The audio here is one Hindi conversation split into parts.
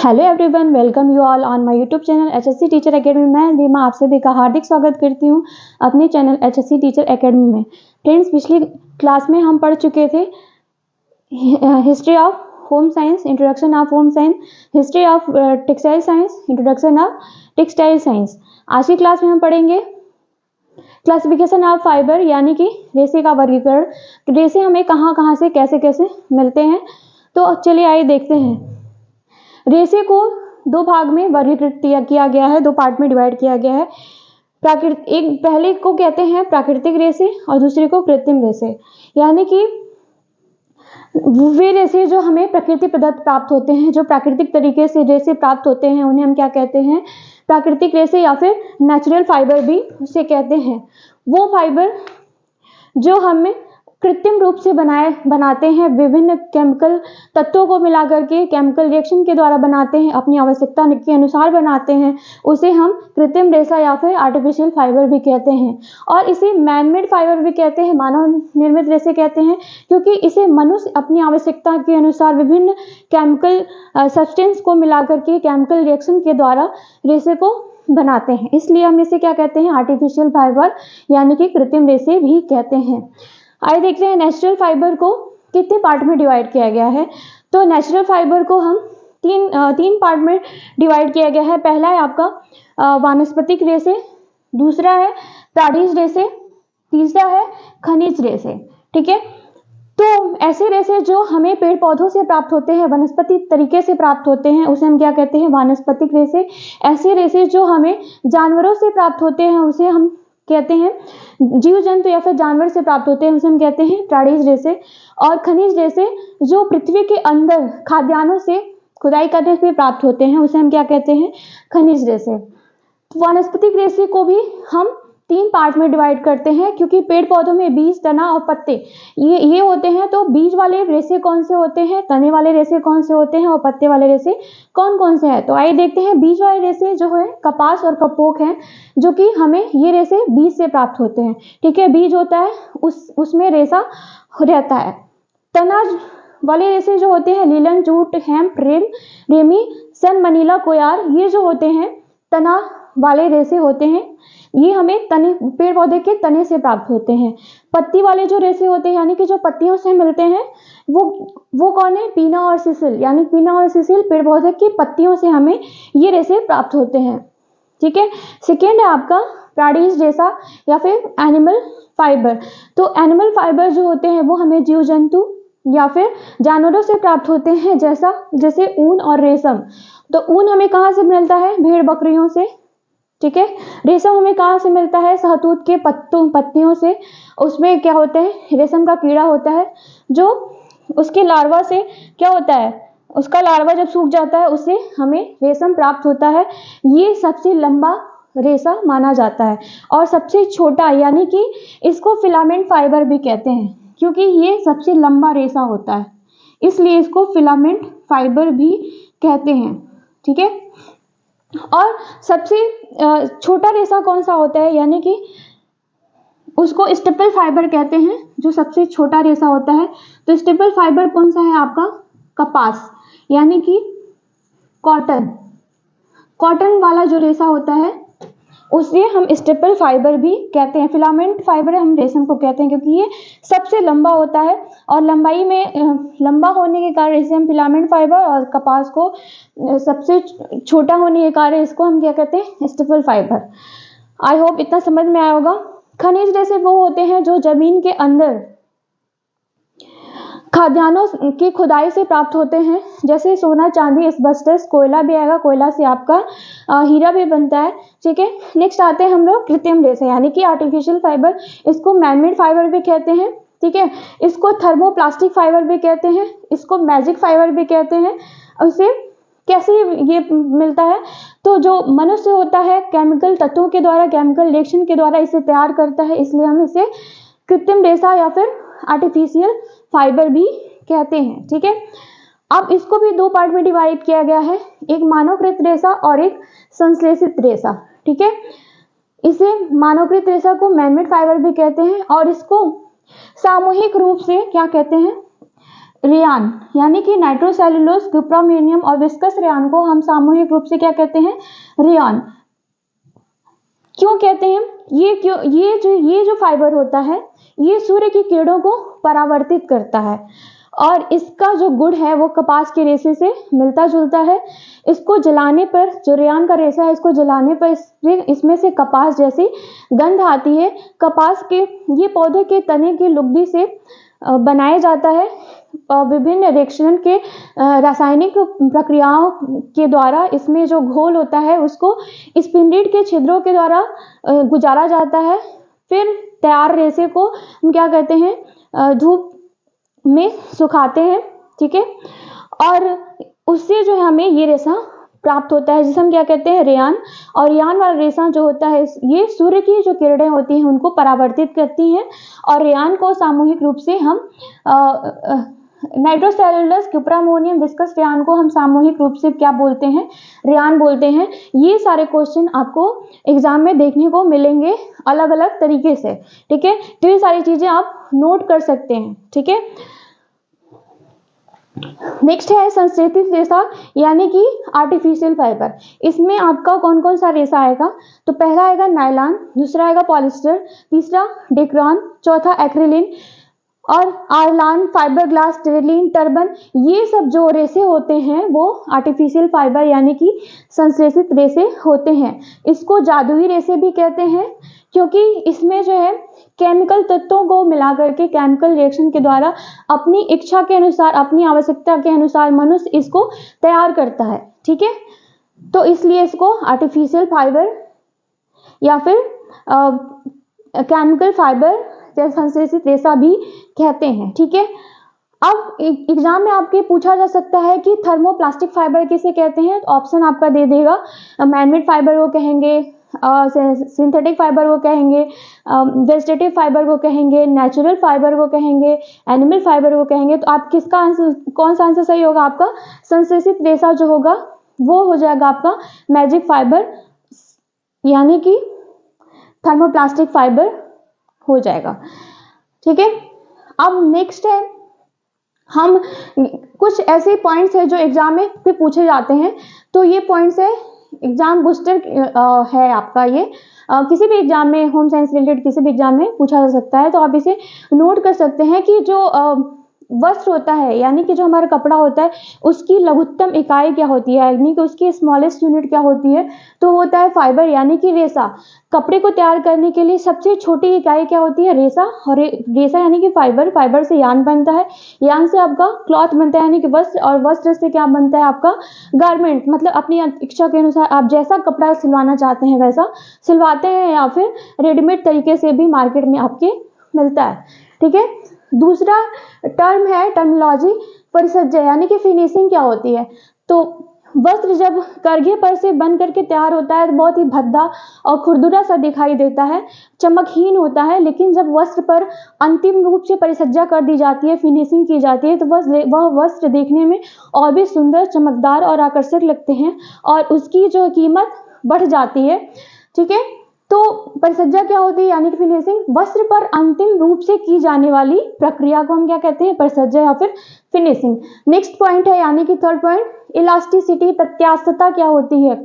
Hello everyone, welcome you all on my YouTube channel HSC teacher academy. मैं रीमा आप सभी का हार्दिक स्वागत करती हूँ अपने चैनल एचएससी टीचर एकेडमी में। फ्रेंड्स, पिछली क्लास में हम पढ़ चुके थे history of home science, introduction of home science, history of textile science, introduction of textile science. आज की क्लास में हम पढ़ेंगे क्लासिफिकेशन ऑफ फाइबर, यानी कि रेशे का वर्गीकरण। तो रेशे हमें कहाँ कहाँ से कैसे कैसे मिलते हैं, तो चलिए आइए देखते हैं। रेशे को दो भाग में वर्गीकृत किया गया है, दो पार्ट में डिवाइड किया गया है। एक पहले को कहते हैं प्राकृतिक रेशे और दूसरे को कृत्रिम रेशे, यानी कि वे रेशे जो हमें प्रकृति प्रदत्त प्राप्त होते हैं, जो प्राकृतिक तरीके से रेशे प्राप्त होते हैं, उन्हें हम क्या कहते हैं, प्राकृतिक रेशे या फिर नेचुरल फाइबर भी उसे कहते हैं। वो फाइबर जो हमें कृत्रिम रूप से बनाते हैं, विभिन्न केमिकल तत्वों को मिलाकर के केमिकल रिएक्शन के द्वारा बनाते हैं, अपनी आवश्यकता के अनुसार बनाते हैं, उसे हम कृत्रिम रेशा या फिर आर्टिफिशियल फाइबर भी कहते हैं। और इसे मैनमेड फाइबर भी कहते हैं, मानव निर्मित रेशे कहते हैं, क्योंकि इसे मनुष्य अपनी आवश्यकता के अनुसार विभिन्न केमिकल सब्सटेंस को मिलाकर के केमिकल रिएक्शन के द्वारा रेशे को बनाते हैं, इसलिए हम इसे क्या कहते हैं, आर्टिफिशियल फाइबर यानी कि कृत्रिम रेशे भी कहते हैं। आइए देखते हैं नेचुरल फाइबर को कितने पार्ट में डिवाइड किया गया है। तो नेचुरल फाइबर को हम तीन पार्ट में डिवाइड किया गया है। पहला है आपका वानस्पतिक रेशे, दूसरा है प्राणिज रेशे, तीसरा है खनिज रेशे। ठीक है, तो ऐसे रेशे जो हमें पेड़ पौधों से प्राप्त होते हैं, वनस्पति तरीके से प्राप्त होते हैं, उसे हम क्या कहते हैं, वानस्पतिक रेशे। ऐसे रेशे जो हमें जानवरों से प्राप्त होते हैं, उसे हम कहते हैं, जीव जंतु या फिर जानवर से प्राप्त होते हैं, उसे हम कहते हैं प्राणिज रेशे। और खनिज रेशे जो पृथ्वी के अंदर खाद्यान्नों से खुदाई करने से प्राप्त होते हैं, उसे हम क्या कहते हैं, खनिज रेशे। वानस्पतिक रेशे को भी हम तीन पार्ट में डिवाइड करते हैं, क्योंकि पेड़ पौधों में बीज, तना और पत्ते ये होते हैं। तो बीज वाले रेशे कौन से होते हैं, तने वाले रेशे कौन से होते हैं और पत्ते वाले रेशे कौन कौन से हैं। तो आइए देखते हैं। बीज वाले रेशे जो है कपास और कपोक हैं, जो कि हमें ये रेशे बीज से प्राप्त होते हैं। ठीक है, बीज होता है, उसमें रेशा रहता है। तना वाले रेशे जो होते हैं, लीलन, जूट, हेम्प, रेमी, सन, मनीला, कोयार, ये जो होते हैं तना वाले रेशे होते हैं, ये हमें तने, पेड़ पौधे के तने से प्राप्त होते हैं। पत्ती वाले जो रेशे होते हैं, यानी कि जो पत्तियों से मिलते हैं, वो कौन है, पीना और सिसिल, यानी पीना और सिसिल पेड़ पौधे की पत्तियों से हमें ये रेशे प्राप्त होते हैं। ठीक है, सेकेंड है आपका प्राणिज रेशा या फिर एनिमल फाइबर। तो एनिमल फाइबर जो होते हैं वो हमें जीव जंतु या फिर जानवरों से प्राप्त होते हैं, जैसे ऊन और रेशम। तो ऊन हमें कहाँ से मिलता है, भेड़ बकरियों से। ठीक है, रेशम हमें कहाँ से मिलता है, सहतूत के पत्तियों से। उसमें क्या होता है, रेशम का कीड़ा होता है, जो उसके लार्वा से क्या होता है, उसका लार्वा जब सूख जाता है, उससे हमें रेशम प्राप्त होता है। ये सबसे लंबा रेशा माना जाता है और सबसे छोटा, यानी कि इसको फिलामेंट फाइबर भी कहते हैं, क्योंकि ये सबसे लंबा रेशा होता है, इसलिए इसको फिलामेंट फाइबर भी कहते हैं। ठीक है, और सबसे छोटा रेशा कौन सा होता है, यानी कि उसको स्टेपल फाइबर कहते हैं, जो सबसे छोटा रेशा होता है। तो स्टेपल फाइबर कौन सा है आपका, कपास, यानी कि कॉटन वाला जो रेशा होता है, उसे हम स्टेपल फाइबर भी कहते हैं। फिलामेंट फाइबर हम रेशम को कहते हैं, क्योंकि ये सबसे लंबा होता है और लंबाई में लंबा होने के कारण इसे हम फिलामेंट फाइबर, और कपास को सबसे छोटा होने के कारण इसको हम क्या कहते हैं, स्टेपल फाइबर। आई होप इतना समझ में आया होगा। खनिज रेशे वो होते हैं जो जमीन के अंदर खाद्यान्नों की खुदाई से प्राप्त होते हैं, जैसे सोना, चांदी, एस्बेस्टस, कोयला भी आएगा, कोयला से आपका हीरा भी बनता है। ठीक है, नेक्स्ट आते हैं हम लोग कृत्रिम रेशे, यानी कि आर्टिफिशियल फाइबर। इसको मैनमेड फाइबर भी कहते हैं। ठीक है, इसको थर्मोप्लास्टिक फाइबर भी कहते हैं, इसको मैजिक फाइबर भी कहते हैं। इसे कैसे ये मिलता है, तो जो मनुष्य होता है केमिकल तत्वों के द्वारा, केमिकल रिएक्शन के द्वारा इसे तैयार करता है, इसलिए हम इसे कृत्रिम रेशा या फिर आर्टिफिशियल फाइबर भी कहते हैं। ठीक है, अब इसको भी दो पार्ट में डिवाइड किया गया है, एक मानवकृत रेशा और एक संश्लेषित रेशा। ठीक है, इसे मानवकृत रेशा को मैनमेड फाइबर भी कहते हैं, और इसको सामूहिक रूप से क्या कहते हैं, रेयान यानी कि नाइट्रोसेल्युलोज, क्यूप्रामेनियम और विस्कस रेयान को हम सामूहिक रूप से क्या कहते हैं? रेयान। क्यों कहते हैं? ये जो फाइबर होता है ये सूर्य की किरणों को परावर्तित करता है और इसका जो गुण है वो कपास के रेशे से मिलता जुलता है। इसको जलाने पर, जो रेयान का रेशा है, इसको जलाने पर इसमें से कपास जैसी गंध आती है। कपास के ये पौधे के तने की लुगदी से बनाया जाता है। विभिन्न रिएक्शन के रासायनिक प्रक्रियाओं के द्वारा इसमें जो घोल होता है उसको स्पिंडिट के छिद्रों के द्वारा गुजारा जाता है। फिर तैयार रेशे को हम क्या कहते हैं? धूप में सुखाते हैं, ठीक है, और उससे जो है हमें ये रेशा प्राप्त होता है जिसे हम क्या कहते हैं? रेयान। और रेयान वाला रेशा जो होता है ये सूर्य की जो किरणें होती हैं उनको परावर्तित करती हैं और रेयान को सामूहिक रूप से हम नाइट्रोसेल्युलोज, क्यूप्रामोनियम, विस्कस रेयान को हम सामूहिक रूप से क्या बोलते हैं? रेयान बोलते हैं। ये सारे क्वेश्चन आपको एग्जाम में देखने को मिलेंगे अलग अलग तरीके से, ठीक है। तो ये सारी चीजें आप नोट कर सकते हैं, ठीक है। नेक्स्ट है संश्लेषित रेशा यानी कि आर्टिफिशियल फाइबर। इसमें आपका कौन कौन सा रेशा आएगा? तो पहला आएगा नायलॉन, दूसरा आएगा पॉलिस्टर, तीसरा डेक्रॉन, चौथा एक्रिलिन और आर्लान, फाइबरग्लास, टेरिलिन, टर्बन। ये सब जो रेशे होते हैं वो आर्टिफिशियल फाइबर यानी कि संश्लेषित रेशे होते हैं। इसको जादुई रेशे भी कहते हैं क्योंकि इसमें जो है केमिकल तत्वों को मिला करके केमिकल रिएक्शन के द्वारा अपनी इच्छा के अनुसार, अपनी आवश्यकता के अनुसार मनुष्य इसको तैयार करता है, ठीक है। तो इसलिए इसको आर्टिफिशियल फाइबर या फिर केमिकल फाइबर या संश्लेषित रेशा भी कहते हैं, ठीक है। अब एग्जाम में आपके पूछा जा सकता है कि थर्मोप्लास्टिक फाइबर किसे कहते हैं? तो ऑप्शन आपका दे देगा, मैनमेड फाइबर को कहेंगे, सिंथेटिक फाइबर को कहेंगे, वेजिटेटिव फाइबर को कहेंगे, नेचुरल फाइबर को कहेंगे, एनिमल फाइबर को कहेंगे। तो आप किसका आंसर, कौन सा आंसर सही होगा? आपका संश्लेषित रेशा जो होगा वो हो जाएगा आपका मैजिक फाइबर यानी कि थर्मोप्लास्टिक फाइबर हो जाएगा, ठीक है। अब नेक्स्ट है, हम कुछ ऐसे पॉइंट्स है जो एग्जाम में भी पूछे जाते हैं। तो ये पॉइंट्स है, एग्जाम बूस्टर है आपका ये, किसी भी एग्जाम में, होम साइंस रिलेटेड किसी भी एग्जाम में पूछा जा सकता है। तो आप इसे नोट कर सकते हैं कि जो वस्त्र होता है यानी कि जो हमारा कपड़ा होता है उसकी लघुत्तम इकाई क्या होती है, यानी कि उसकी स्मॉलेस्ट यूनिट क्या होती है? तो होता है फाइबर यानी कि रेशा। कपड़े को तैयार करने के लिए सबसे छोटी इकाई क्या होती है? रेशा। और रेशा यानी कि फाइबर, फाइबर से यान बनता है, यान से आपका क्लॉथ बनता है यानी कि वस्त्र, और वस्त्र से क्या बनता है? आपका गारमेंट। मतलब अपनी इच्छा के अनुसार आप जैसा कपड़ा सिलवाना चाहते हैं वैसा सिलवाते हैं या फिर रेडीमेड तरीके से भी मार्केट में आपके मिलता है, ठीक है। दूसरा टर्म है टर्मिनोलॉजी, परिसज्जा यानी कि फिनिशिंग क्या होती है? तो वस्त्र जब करघे पर से बन करके तैयार होता है तो बहुत ही भद्दा और खुरदुरा सा दिखाई देता है, चमकहीन होता है। लेकिन जब वस्त्र पर अंतिम रूप से परिसज्जा कर दी जाती है, फिनिशिंग की जाती है, तो वह वस्त्र देखने में और भी सुंदर, चमकदार और आकर्षक लगते हैं और उसकी जो कीमत बढ़ जाती है, ठीक है। तो परिसज्जा क्या होती है यानी कि फिनिशिंग। वस्त्र पर अंतिम रूप से की जाने वाली प्रक्रिया को हम क्या कहते हैं? परिसज्जा या फिर फिनिशिंग। नेक्स्ट पॉइंट है यानी कि थर्ड पॉइंट, इलास्टिसिटी, प्रत्यास्थता क्या होती है?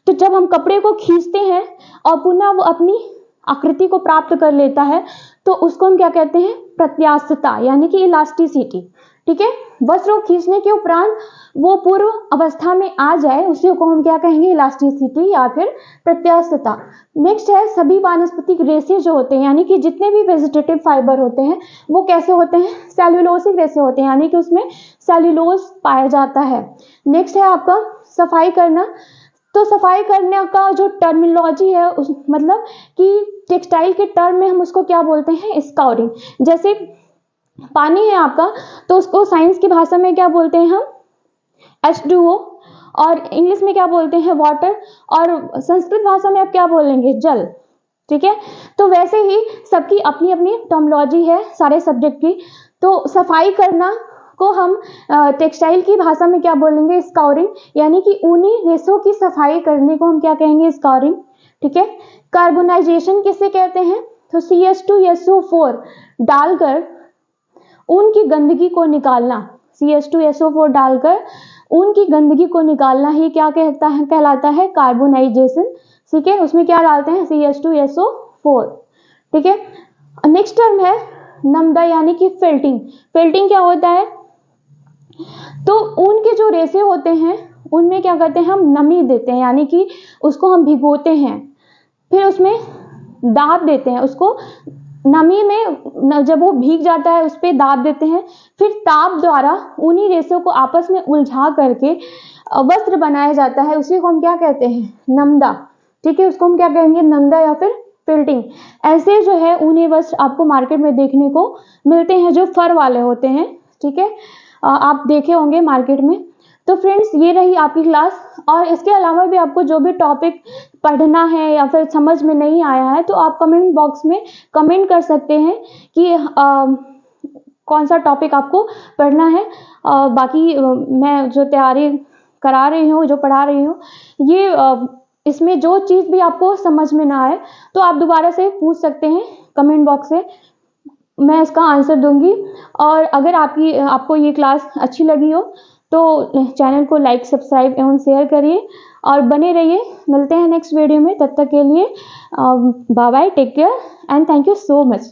तो जब हम कपड़े को खींचते हैं और पुनः वो अपनी आकृति को प्राप्त कर लेता है तो उसको हम क्या कहते हैं? प्रत्यास्थता यानी कि इलास्टिसिटी, ठीक है। वस्त्र को खींचने के उपरांत वो पूर्व अवस्था में आ जाए उसी को हम क्या कहेंगे? इलास्टिसिटी या फिर प्रत्यास्थता। नेक्स्ट है सभी वानस्पतिक रेशे जो होते हैं यानी कि जितने भी वेजिटेटिव फाइबर होते हैं वो कैसे होते हैं? सेल्यूलोसिक रेशे होते हैं यानी कि उसमें सेल्यूलोज पाया जाता है। नेक्स्ट है आपका सफाई करना। तो सफाई करने का जो टर्मिनोलॉजी है मतलब कि टेक्सटाइल के टर्म में हम उसको क्या बोलते हैं? स्काउरिंग। जैसे पानी है आपका तो उसको साइंस की भाषा में क्या बोलते हैं? हम H2O, और इंग्लिश में क्या बोलते हैं? वाटर, और संस्कृत भाषा में आप क्या बोलेंगे? जल, ठीक है। तो वैसे ही सबकी अपनी अपनी टर्मिनोलॉजी है सारे सब्जेक्ट की। तो सफाई करना को हम टेक्सटाइल की भाषा में क्या बोलेंगे? स्काउरिंग, यानी कि ऊनी रेशों की सफाई करने को हम क्या कहेंगे? स्काउरिंग, ठीक है। कार्बोनाइजेशन किसे कहते हैं? तो CH2SO4 डालकर ऊन की गंदगी को निकालना, CH2SO4 डालकर ऊन की गंदगी को निकालना ही क्या कहलाता है, कार्बोनाइजेशन। ठीक है, उसमें क्या डालते हैं, CH2SO4। ठीक है, नेक्स्ट टर्म है नमदा यानी कि फिल्टिंग। फिल्टिंग क्या होता है, तो ऊन के जो रेशे होते हैं उनमें क्या करते हैं, हम नमी देते हैं, यानी कि उसको हम भिगोते हैं, फिर उसमें दाब देते हैं, उसको नमी में जब वो भीग जाता है उस पर दाब देते हैं, फिर ताप द्वारा उन्हीं रेशों को आपस में उलझा करके वस्त्र बनाया जाता है, उसी को हम क्या कहते हैं, नमदा। ठीक है, उसको हम क्या कहेंगे, नमदा या फिर फिल्टिंग। ऐसे जो है ऊनी वस्त्र आपको मार्केट में देखने को मिलते हैं जो फर वाले होते हैं। ठीक है, आप देखे होंगे मार्केट में। तो फ्रेंड्स, ये रही आपकी क्लास, और इसके अलावा भी आपको जो भी टॉपिक पढ़ना है या फिर समझ में नहीं आया है तो आप कमेंट बॉक्स में कमेंट कर सकते हैं कि कौन सा टॉपिक आपको पढ़ना है। बाकी मैं जो तैयारी करा रही हूँ, जो पढ़ा रही हूँ, ये इसमें जो चीज़ भी आपको समझ में ना आए तो आप दोबारा से पूछ सकते हैं कमेंट बॉक्स से, मैं इसका आंसर दूंगी। और अगर आपको ये क्लास अच्छी लगी हो तो चैनल को लाइक, सब्सक्राइब एवं शेयर करिए और बने रहिए। मिलते हैं नेक्स्ट वीडियो में, तब तक के लिए bye bye, take care and thank you so much.